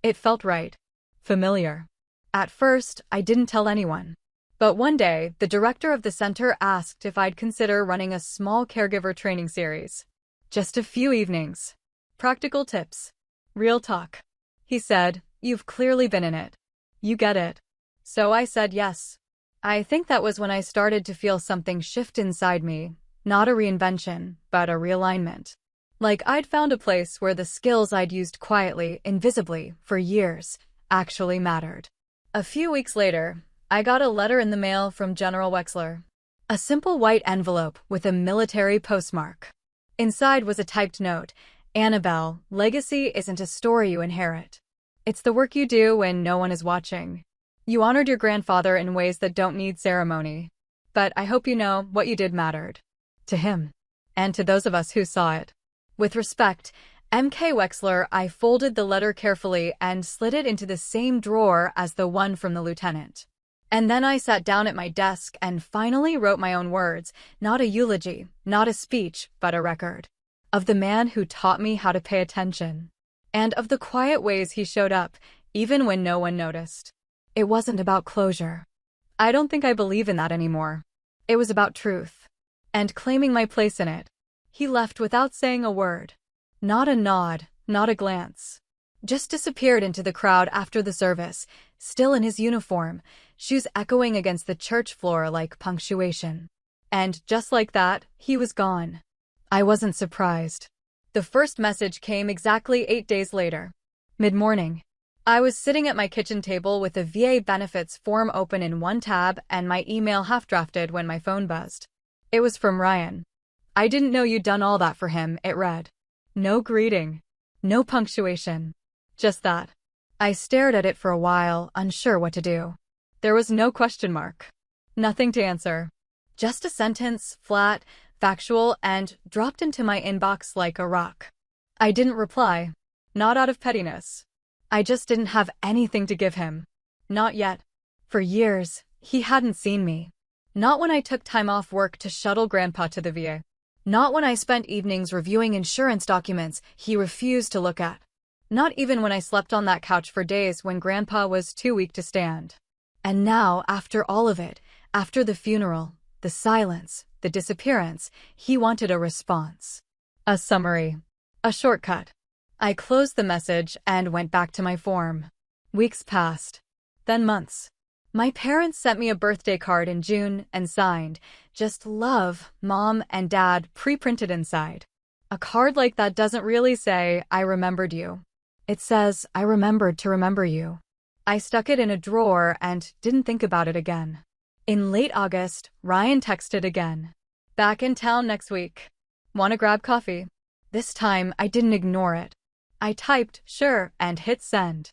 It felt right. Familiar. At first, I didn't tell anyone. But one day, the director of the center asked if I'd consider running a small caregiver training series. Just a few evenings. Practical tips. Real talk. He said, "You've clearly been in it. You get it." So I said yes. I think that was when I started to feel something shift inside me, not a reinvention, but a realignment. Like I'd found a place where the skills I'd used quietly, invisibly, for years, actually mattered. A few weeks later, I got a letter in the mail from General Wexler. A simple white envelope with a military postmark. Inside was a typed note, "Annabelle, legacy isn't a story you inherit. It's the work you do when no one is watching. You honored your grandfather in ways that don't need ceremony. But I hope you know what you did mattered." To him. And to those of us who saw it. With respect, M.K. Wexler. I folded the letter carefully and slid it into the same drawer as the one from the lieutenant. And then I sat down at my desk and finally wrote my own words, not a eulogy, not a speech, but a record. Of the man who taught me how to pay attention. And of the quiet ways he showed up, even when no one noticed. It wasn't about closure. I don't think I believe in that anymore. It was about truth. And claiming my place in it. He left without saying a word. Not a nod, not a glance. Just disappeared into the crowd after the service, still in his uniform, shoes echoing against the church floor like punctuation. And just like that, he was gone. I wasn't surprised. The first message came exactly 8 days later. Mid-morning. I was sitting at my kitchen table with the VA benefits form open in one tab and my email half-drafted when my phone buzzed. It was from Ryan. "I didn't know you'd done all that for him," it read. No greeting. No punctuation. Just that. I stared at it for a while, unsure what to do. There was no question mark. Nothing to answer. Just a sentence, flat, factual, and dropped into my inbox like a rock. I didn't reply. Not out of pettiness. I just didn't have anything to give him. Not yet. For years, he hadn't seen me. Not when I took time off work to shuttle Grandpa to the VA. Not when I spent evenings reviewing insurance documents he refused to look at. Not even when I slept on that couch for days when Grandpa was too weak to stand. And now, after all of it, after the funeral, the silence, the disappearance, he wanted a response. A summary. A shortcut. I closed the message and went back to my form. Weeks passed. Then months. My parents sent me a birthday card in June and signed, "Just love, Mom and Dad," pre-printed inside. A card like that doesn't really say, "I remembered you." It says, "I remembered to remember you." I stuck it in a drawer and didn't think about it again. In late August, Ryan texted again. "Back in town next week. Wanna grab coffee?" This time, I didn't ignore it. I typed, "Sure," and hit send.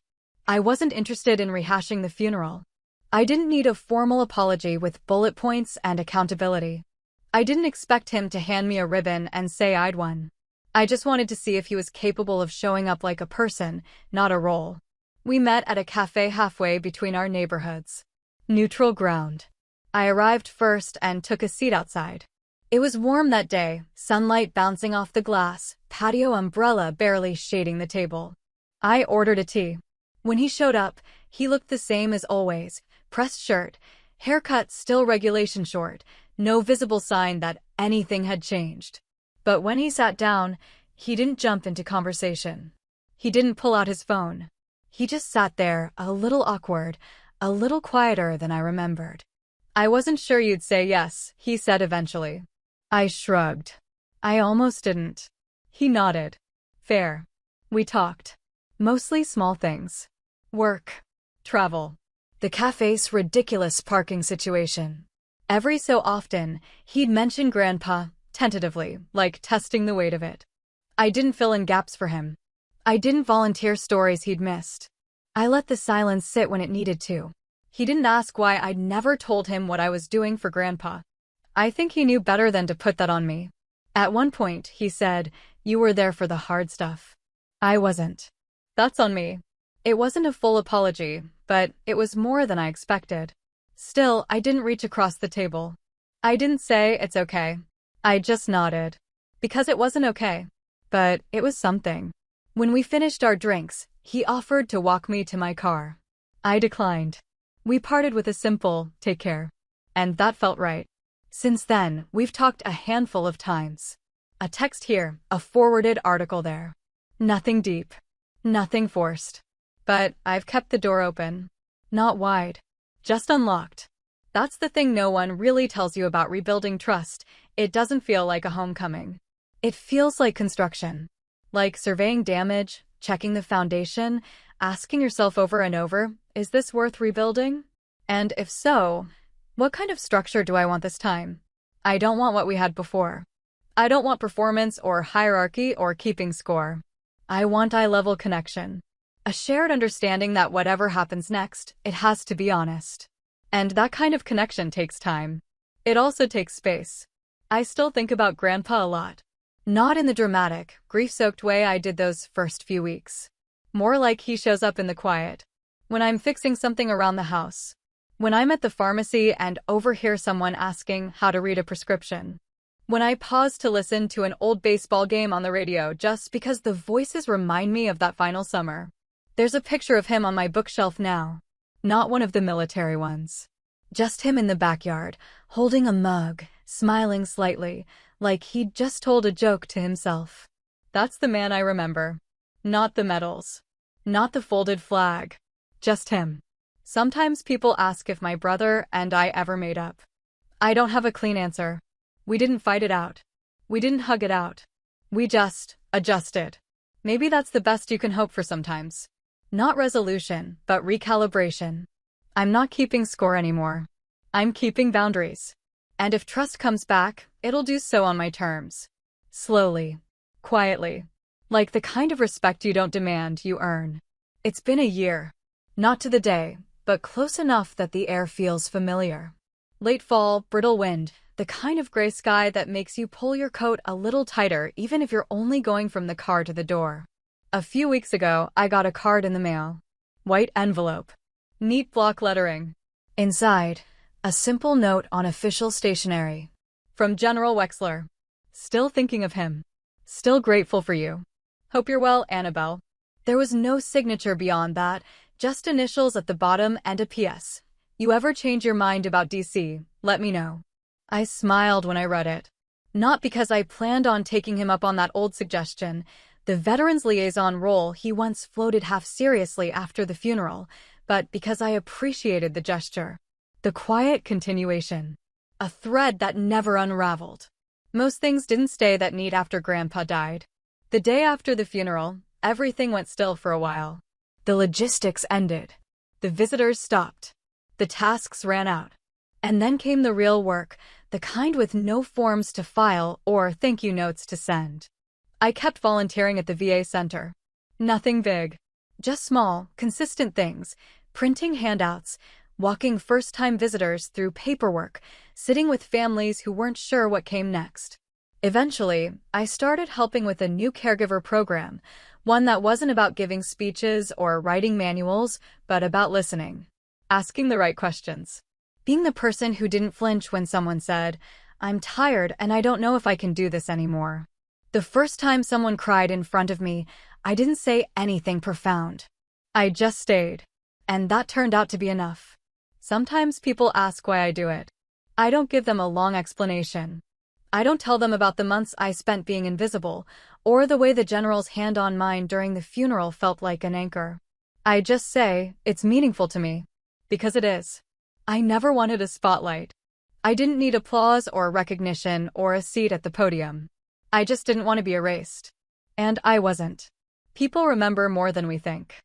I wasn't interested in rehashing the funeral. I didn't need a formal apology with bullet points and accountability. I didn't expect him to hand me a ribbon and say I'd won. I just wanted to see if he was capable of showing up like a person, not a role. We met at a cafe halfway between our neighborhoods. Neutral ground. I arrived first and took a seat outside. It was warm that day, sunlight bouncing off the glass, patio umbrella barely shading the table. I ordered a tea. When he showed up, he looked the same as always. Pressed shirt, haircut still regulation short, no visible sign that anything had changed. But when he sat down, he didn't jump into conversation. He didn't pull out his phone. He just sat there, a little awkward, a little quieter than I remembered. "I wasn't sure you'd say yes," he said eventually. I shrugged. "I almost didn't." He nodded. "Fair." We talked. Mostly small things. Work. Travel. The cafe's ridiculous parking situation. Every so often, he'd mention Grandpa, tentatively, like testing the weight of it. I didn't fill in gaps for him. I didn't volunteer stories he'd missed. I let the silence sit when it needed to. He didn't ask why I'd never told him what I was doing for Grandpa. I think he knew better than to put that on me. At one point, he said, "You were there for the hard stuff." I wasn't. That's on me. It wasn't a full apology, but it was more than I expected. Still, I didn't reach across the table. I didn't say it's okay. I just nodded. Because it wasn't okay. But it was something. When we finished our drinks, he offered to walk me to my car. I declined. We parted with a simple, "Take care." And that felt right. Since then, we've talked a handful of times. A text here, a forwarded article there. Nothing deep. Nothing forced. But I've kept the door open. Not wide. Just unlocked. That's the thing no one really tells you about rebuilding trust. It doesn't feel like a homecoming. It feels like construction. Like surveying damage, checking the foundation, asking yourself over and over, is this worth rebuilding? And if so, what kind of structure do I want this time? I don't want what we had before. I don't want performance or hierarchy or keeping score. I want eye-level connection. A shared understanding that whatever happens next, it has to be honest. And that kind of connection takes time. It also takes space. I still think about Grandpa a lot. Not in the dramatic, grief-soaked way I did those first few weeks. More like he shows up in the quiet. When I'm fixing something around the house. When I'm at the pharmacy and overhear someone asking how to read a prescription. When I pause to listen to an old baseball game on the radio just because the voices remind me of that final summer. There's a picture of him on my bookshelf now. Not one of the military ones. Just him in the backyard, holding a mug, smiling slightly, like he'd just told a joke to himself. That's the man I remember. Not the medals. Not the folded flag. Just him. Sometimes people ask if my brother and I ever made up. I don't have a clean answer. We didn't fight it out. We didn't hug it out. We just adjusted. Maybe that's the best you can hope for sometimes. Not resolution, but recalibration. I'm not keeping score anymore. I'm keeping boundaries. And if trust comes back, it'll do so on my terms. Slowly. Quietly. Like the kind of respect you don't demand, you earn. It's been a year. Not to the day, but close enough that the air feels familiar. Late fall, brittle wind, the kind of gray sky that makes you pull your coat a little tighter even if you're only going from the car to the door. A few weeks ago, I got a card in the mail. White envelope. Neat block lettering. Inside, a simple note on official stationery. From General Wexler. Still thinking of him. Still grateful for you. Hope you're well, Annabelle. There was no signature beyond that, just initials at the bottom and a PS. You ever change your mind about DC, let me know. I smiled when I read it. Not because I planned on taking him up on that old suggestion, the veterans liaison role he once floated half seriously after the funeral, but because I appreciated the gesture. The quiet continuation. A thread that never unraveled. Most things didn't stay that neat after Grandpa died. The day after the funeral, everything went still for a while. The logistics ended. The visitors stopped. The tasks ran out. And then came the real work, the kind with no forms to file or thank you notes to send. I kept volunteering at the VA center. Nothing big. Just small, consistent things. Printing handouts, walking first-time visitors through paperwork, sitting with families who weren't sure what came next. Eventually, I started helping with a new caregiver program, one that wasn't about giving speeches or writing manuals, but about listening. Asking the right questions. Being the person who didn't flinch when someone said, "I'm tired and I don't know if I can do this anymore." The first time someone cried in front of me, I didn't say anything profound. I just stayed. And that turned out to be enough. Sometimes people ask why I do it. I don't give them a long explanation. I don't tell them about the months I spent being invisible, or the way the general's hand on mine during the funeral felt like an anchor. I just say, it's meaningful to me. Because it is. I never wanted a spotlight. I didn't need applause or recognition or a seat at the podium. I just didn't want to be erased. And I wasn't. People remember more than we think.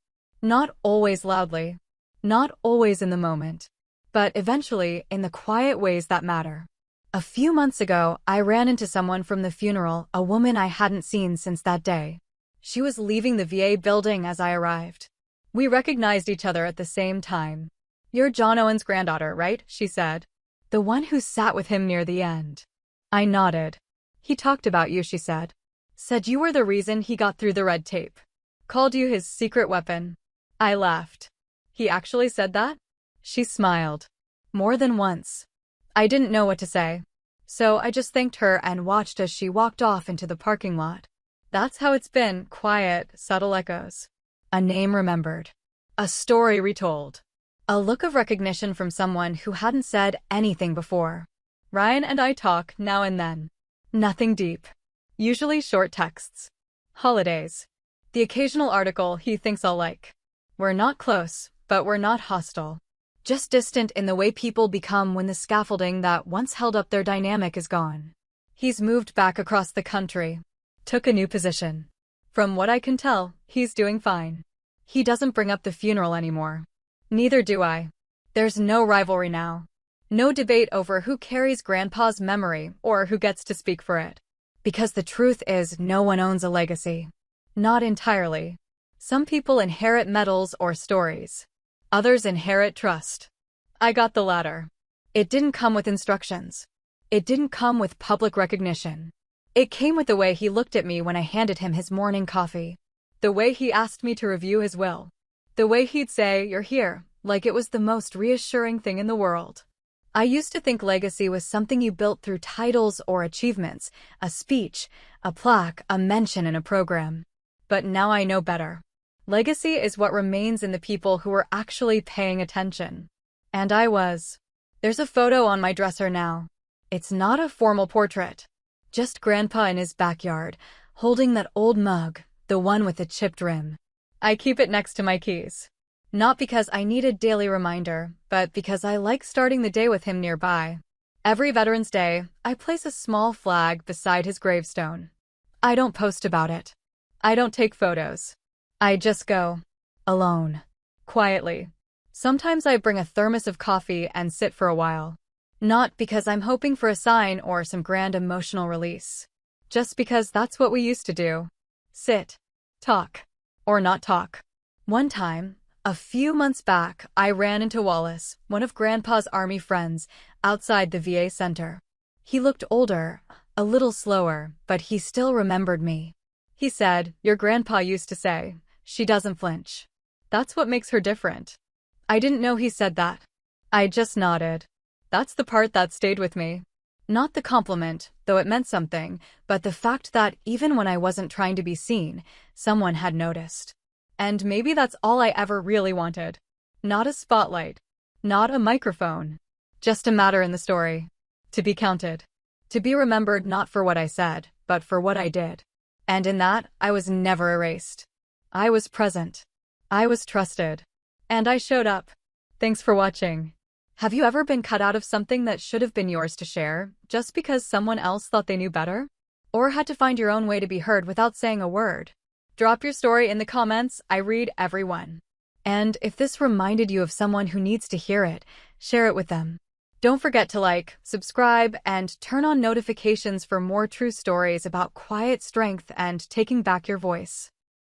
Not always loudly. Not always in the moment. But eventually in the quiet ways that matter. A few months ago, I ran into someone from the funeral, a woman I hadn't seen since that day. She was leaving the VA building as I arrived. We recognized each other at the same time. "You're John Owen's granddaughter, right?" she said. "The one who sat with him near the end." I nodded. "He talked about you," she said. "Said you were the reason he got through the red tape. Called you his secret weapon." I laughed. "He actually said that?" She smiled. "More than once." I didn't know what to say. So I just thanked her and watched as she walked off into the parking lot. That's how it's been, quiet, subtle echoes. A name remembered. A story retold. A look of recognition from someone who hadn't said anything before. Ryan and I talk now and then. Nothing deep. Usually short texts. Holidays. The occasional article he thinks I'll like. We're not close, but we're not hostile. Just distant in the way people become when the scaffolding that once held up their dynamic is gone. He's moved back across the country. Took a new position. From what I can tell, he's doing fine. He doesn't bring up the funeral anymore. Neither do I. There's no rivalry now. No debate over who carries Grandpa's memory or who gets to speak for it. Because the truth is, no one owns a legacy. Not entirely. Some people inherit medals or stories. Others inherit trust. I got the latter. It didn't come with instructions. It didn't come with public recognition. It came with the way he looked at me when I handed him his morning coffee. The way he asked me to review his will. The way he'd say, "You're here," like it was the most reassuring thing in the world. I used to think legacy was something you built through titles or achievements, a speech, a plaque, a mention in a program. But now I know better. Legacy is what remains in the people who are actually paying attention. And I was. There's a photo on my dresser now. It's not a formal portrait. Just Grandpa in his backyard, holding that old mug, the one with the chipped rim. I keep it next to my keys. Not because I need a daily reminder, but because I like starting the day with him nearby. Every Veterans Day, I place a small flag beside his gravestone. I don't post about it. I don't take photos. I just go. Alone. Quietly. Sometimes I bring a thermos of coffee and sit for a while. Not because I'm hoping for a sign or some grand emotional release. Just because that's what we used to do. Sit. Talk. Or not talk. One time, a few months back, I ran into Wallace, one of Grandpa's Army friends, outside the VA center. He looked older, a little slower, but he still remembered me. He said, "Your grandpa used to say, she doesn't flinch. That's what makes her different." I didn't know he said that. I just nodded. That's the part that stayed with me. Not the compliment, though it meant something, but the fact that even when I wasn't trying to be seen, someone had noticed. And maybe that's all I ever really wanted. Not a spotlight. Not a microphone. Just a matter in the story. To be counted. To be remembered not for what I said, but for what I did. And in that, I was never erased. I was present. I was trusted. And I showed up. Thanks for watching. Have you ever been cut out of something that should have been yours to share, just because someone else thought they knew better? Or had to find your own way to be heard without saying a word? Drop your story in the comments. I read every one. And if this reminded you of someone who needs to hear it, share it with them. Don't forget to like, subscribe, and turn on notifications for more true stories about quiet strength and taking back your voice.